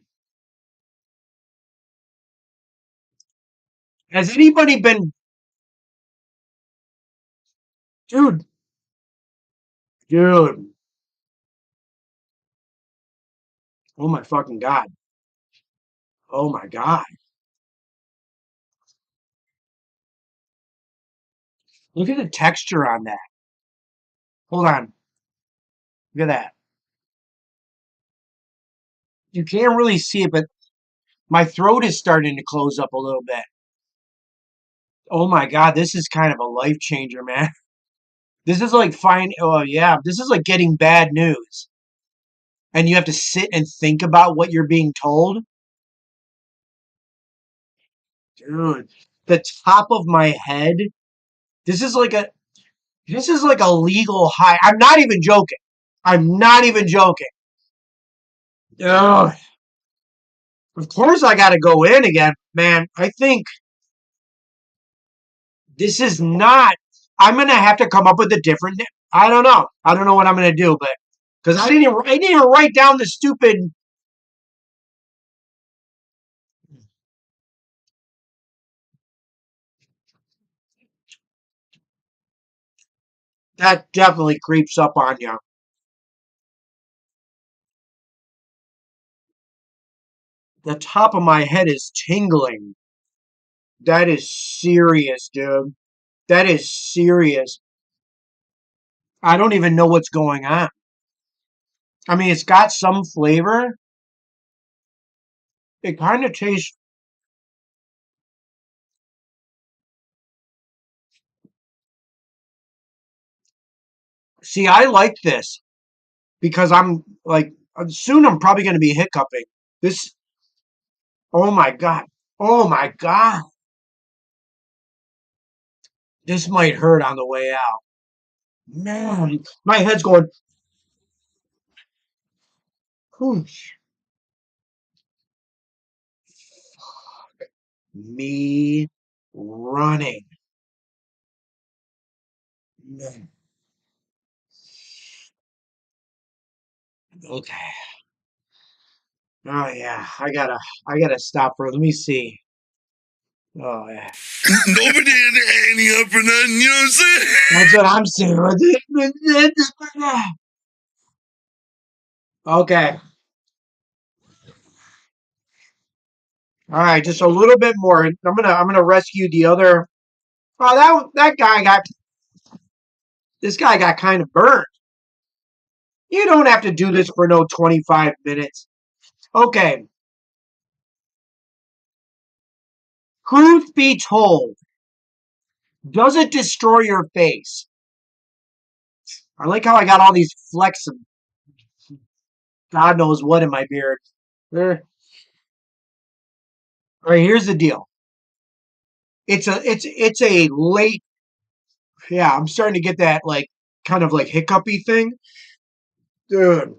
Has anybody been. Dude. Dude. Oh my fucking God. Oh my God. Look at the texture on that. Hold on. Look at that. You can't really see it, but my throat is starting to close up a little bit. Oh my God, this is kind of a life changer, man. This is like oh yeah, this is like getting bad news. And you have to sit and think about what you're being told. Dude, the top of my head, this is like a this is like a legal high. I'm not even joking. I'm not even joking. Ugh. Of course I got to go in again, man. I think this is not. I'm gonna have to come up with a different. I don't know. I don't know what I'm gonna do, but because I didn't even write down the stupid. That definitely creeps up on you. The top of my head is tingling. That is serious, dude. That is serious. I don't even know what's going on. I mean, it's got some flavor. It kind of tastes. See, I like this because I'm like, soon I'm probably going to be hiccuping. This, oh my God. Oh my God. This might hurt on the way out. Man, my head's going, whoosh. Me running. Man. Okay. Oh yeah, I gotta stop for. Let me see. Oh, yeah. Nobody had any up for nothing, you know what I'm saying? That's what I'm saying. Okay. All right, just a little bit more. I'm gonna rescue the other. Oh, that guy got this guy got kind of burned. You don't have to do this for no 25 minutes. Okay. Truth be told, does it destroy your face? I like how I got all these flecks of God knows what in my beard. All right, here's the deal. It's a late. Yeah, I'm starting to get that like kind of like hiccupy thing, dude.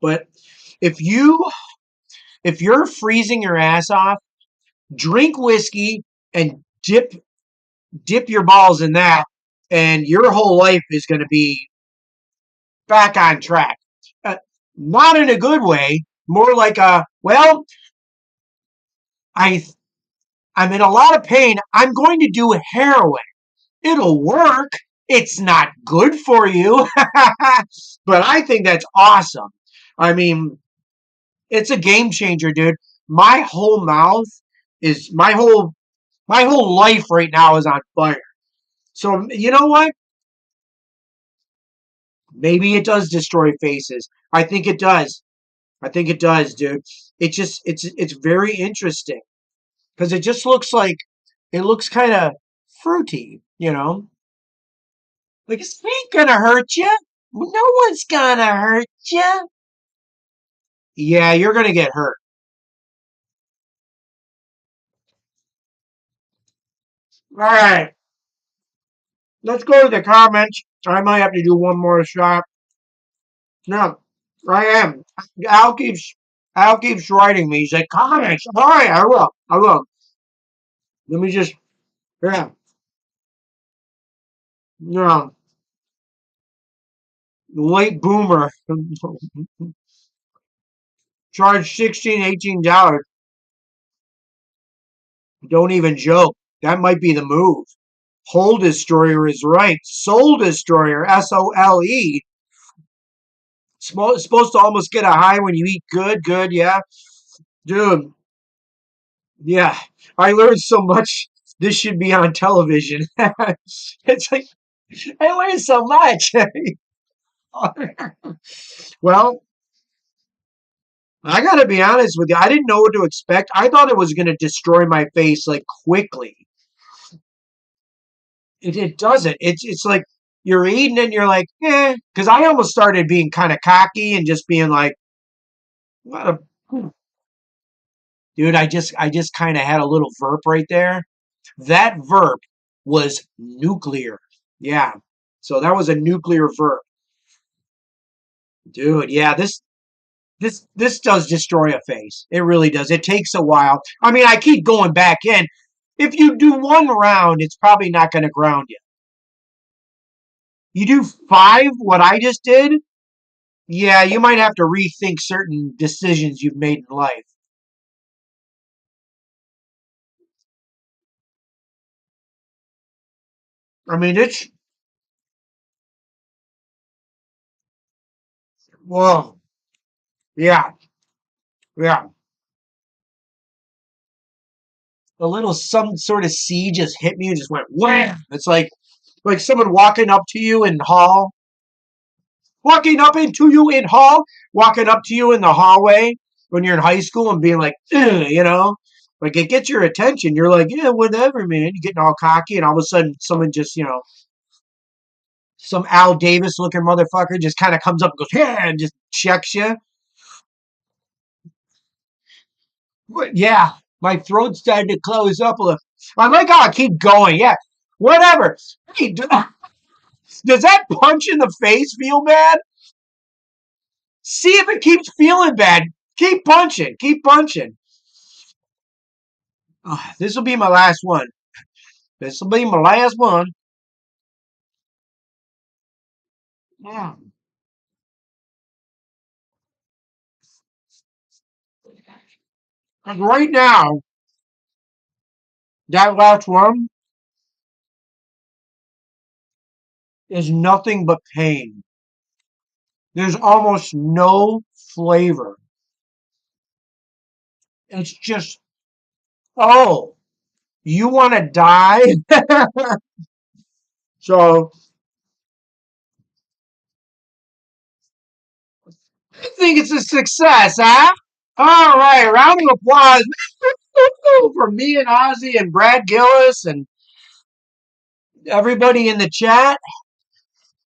But if you if you're freezing your ass off, drink whiskey and dip your balls in that, and your whole life is going to be back on track. Uh, Not in a good way, more like a well, I I'm in a lot of pain. I'm going to do heroin. It'll work. It's not good for you, but I think that's awesome. I mean, it's a game changer, dude. My whole mouth is my whole life right now is on fire. So you know what? Maybe it does destroy faces. I think it does. I think it does, dude. It's very interesting because it just looks like it looks kind of fruity, you know. Like it ain't gonna hurt you. No one's gonna hurt you. Yeah, you're gonna get hurt. All right, let's go to the comments. I might have to do one more shot. No, I am. Al keeps Al keeps writing me. He's like, comments. All right, I will. I will. Let me just. Yeah. No. Late boomer. Charge 16, $18. Don't even joke. That might be the move. Hole Destroyer is right. Soul Destroyer, SOLE. Supposed to almost get a high when you eat good, good, yeah. Dude, yeah. I learned so much. This should be on television. It's like, I learned so much. Well, I gotta be honest with you. I didn't know what to expect. I thought it was gonna destroy my face like quickly. It doesn't. It's like you're eating and you're like, eh. Because I almost started being kind of cocky and just being like, what a dude. I just kind of had a little verp right there. That verp was nuclear. Yeah. So that was a nuclear verp, dude. Yeah. This does destroy a face. It really does. It takes a while. I mean, I keep going back in. If you do one round, it's probably not going to ground you. You do five, what I just did, yeah, you might have to rethink certain decisions you've made in life. I mean, it's, well, yeah, yeah. A little, some sort of seed just hit me and just went wham. It's like someone walking up into you in hall, walking up to you in the hallway when you're in high school and being like, "Ugh," you know, like it gets your attention. You're like, yeah, whatever, man. You're getting all cocky, and all of a sudden, someone just, some Al Davis looking motherfucker just kind of comes up and goes, yeah, and just checks you. Yeah, my throat's starting to close up a little. I like how I keep going. Yeah, whatever. Hey, does that punch in the face feel bad? See if it keeps feeling bad. Keep punching. Keep punching. This will be my last one. This will be my last one. Mm. Like right now, That last one is nothing but pain. There's almost no flavor. It's just, oh, you want to die? So I think it's a success, huh? All right, round of applause for me and Ozzy and Brad Gillis and everybody in the chat.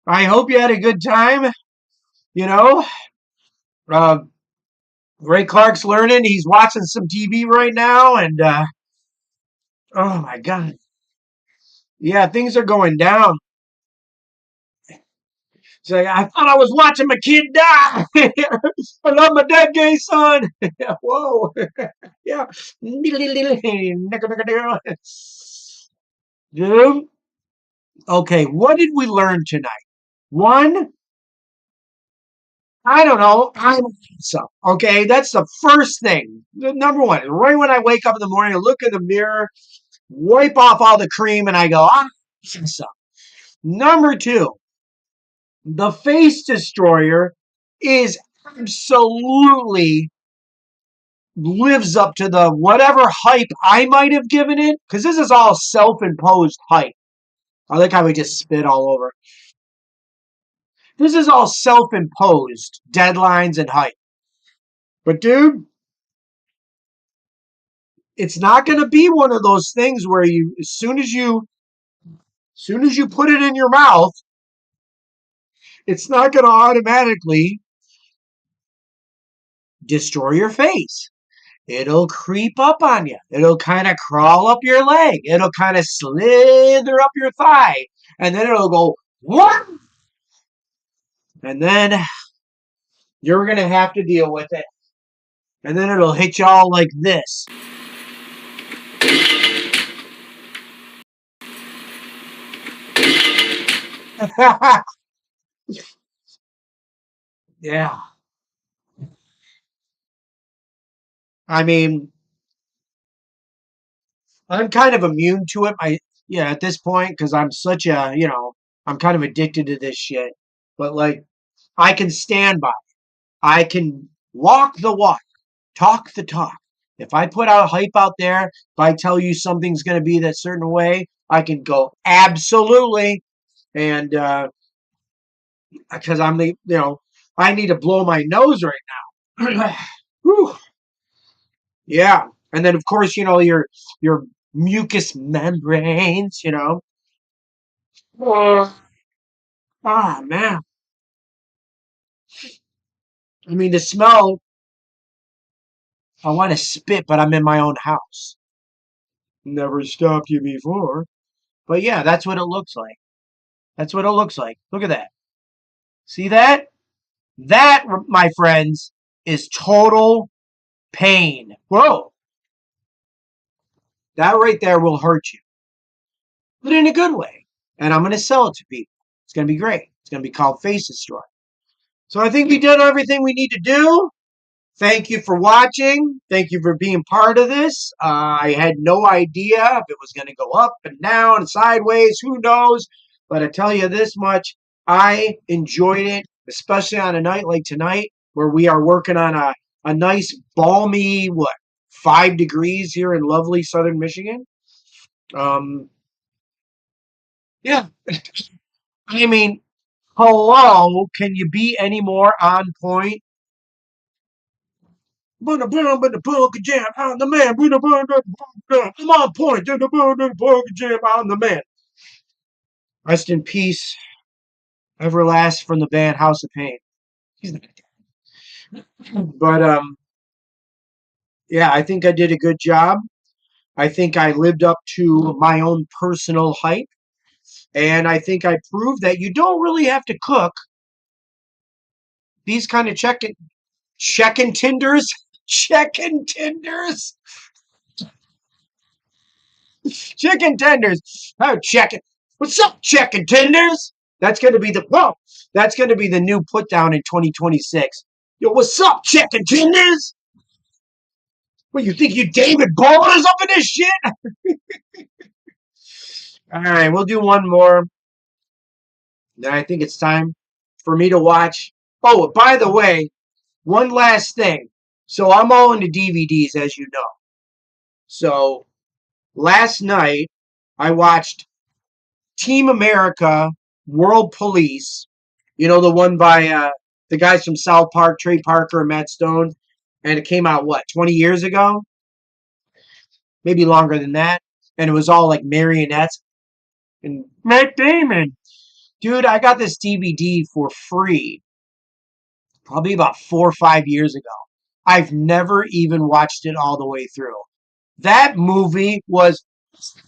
I hope you had a good time. You know, uh, Ray Clark's learning. He's watching some TV right now, and oh my God, yeah, things are going down. It's like, I thought I was watching my kid die. I love my dead gay son. Whoa, yeah. Dude, okay, what did we learn tonight? One, I don't know. I'm awesome. Okay, that's the first thing. Number one, right when I wake up in the morning, I look in the mirror, wipe off all the cream, and I go, I'm awesome. Number two, the face destroyer is absolutely lives up to the whatever hype I might have given it, because this is all self-imposed hype. I like how we just spit all over. This is all self-imposed deadlines and hype. But dude, it's not going to be one of those things where you, as soon as you put it in your mouth, it's not going to automatically destroy your face. It'll creep up on you. It'll kind of crawl up your leg. It'll kind of slither up your thigh. And then it'll go, what? And then you're going to have to deal with it. And then it'll hit you all like this. Yeah. I mean, I'm kind of immune to it. Yeah, at this point, because I'm such a, I'm kind of addicted to this shit. But like, I can stand by. I can walk the walk, talk the talk. If I put out hype out there, if I tell you something's going to be that certain way, I can go absolutely. And because I need to blow my nose right now. Whew. Yeah, and then of course your mucous membranes. Ah, man. I mean, the smell. I want to spit, but I'm in my own house. Never stopped you before. But yeah, that's what it looks like. That's what it looks like. Look at that. See that? That, my friends, is total pain. Whoa. That right there will hurt you, but in a good way. And I'm going to sell it to people. It's going to be great. It's going to be called Face Destroy. So I think we did everything we need to do. Thank you for watching. Thank you for being part of this. I had no idea if it was going to go up and down and sideways. Who knows? But I tell you this much, I enjoyed it, especially on a night like tonight where we are working on a nice balmy, 5 degrees here in lovely southern Michigan. Yeah. I mean, hello, can you be any more on point? I'm on point. I'm the man. Rest in peace, Everlast from the band House of Pain. He's not dead. But yeah, I think I did a good job. I think I lived up to my own personal hype, and I think I proved that you don't really have to cook these kind of checkin' tenders, checkin' tenders. Chicken tenders. Oh, chicken. What's up, chicken tenders? That's going to be that's going to be the new put down in 2026. Yo, what's up, chicken tenders? What, you think you David Bowie is up in this shit? All right, we'll do one more. Then I think it's time for me to watch. Oh, by the way, one last thing. So I'm all into DVDs, as you know. So last night I watched Team America World Police. You know, the one by the guys from South Park, Trey Parker and Matt Stone. And it came out, what, 20 years ago? Maybe longer than that. And it was all like marionettes. And Matt Damon. Dude, I got this DVD for free probably about 4 or 5 years ago. I've never even watched it all the way through. That movie was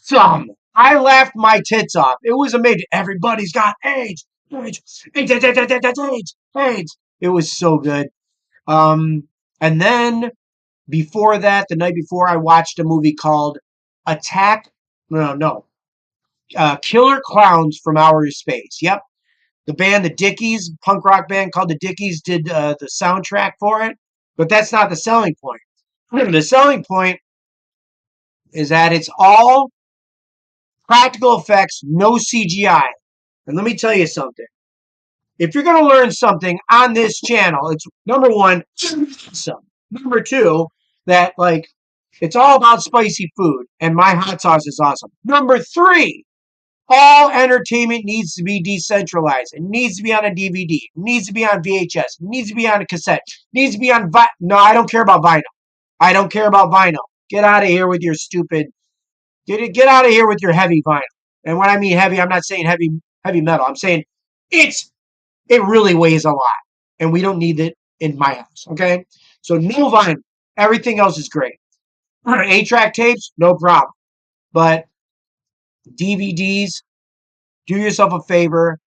dumb. I laughed my tits off. It was amazing. Everybody's got AIDS. AIDS. AIDS. AIDS. AIDS. AIDS. AIDS. AIDS. It was so good. And then before that, the night before, I watched a movie called Attack. No. Killer Clowns from Outer Space. Yep. The band, the Dickies, punk rock band called the Dickies, did the soundtrack for it. But that's not the selling point. The selling point is that it's all practical effects, no CGI. And let me tell you something. If you're going to learn something on this channel, it's number one, awesome. Number two, that like it's all about spicy food, and my hot sauce is awesome. Number three, all entertainment needs to be decentralized. It needs to be on a DVD. It needs to be on VHS. It needs to be on a cassette. It needs to be on No, I don't care about vinyl. I don't care about vinyl. Get out of here with your stupid. Get out of here with your heavy vinyl. And when I mean heavy, I'm not saying heavy metal. I'm saying it really weighs a lot, and we don't need it in my house. Okay, so no vinyl. Everything else is great. 8-track tapes, no problem. But DVDs, do yourself a favor.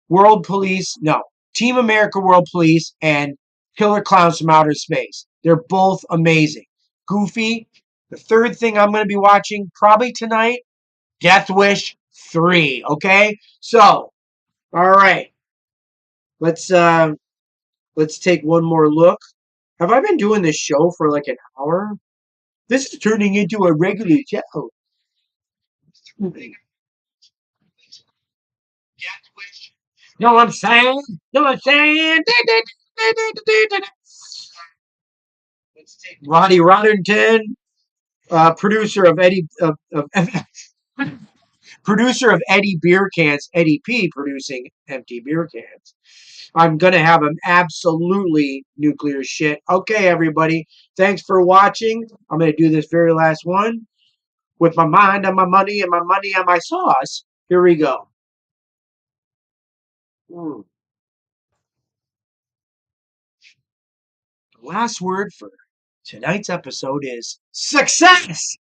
World Police, no. Team America World Police and Killer Clowns from Outer Space. They're both amazing. Goofy. The third thing I'm going to be watching probably tonight, Death Wish 3. Okay? So, all right. Let's take one more look. Have I been doing this show for like an hour? This is turning into a regular show. Know what I'm saying? Know what I'm saying? Roddy Rodderton, producer of producer of Eddie Beer Cans, Eddie P producing empty beer cans. I'm gonna have an absolutely nuclear shit. Okay, everybody, thanks for watching. I'm gonna do this very last one with my mind on my money and my money on my sauce. Here we go. Mm. The last word for tonight's episode is success.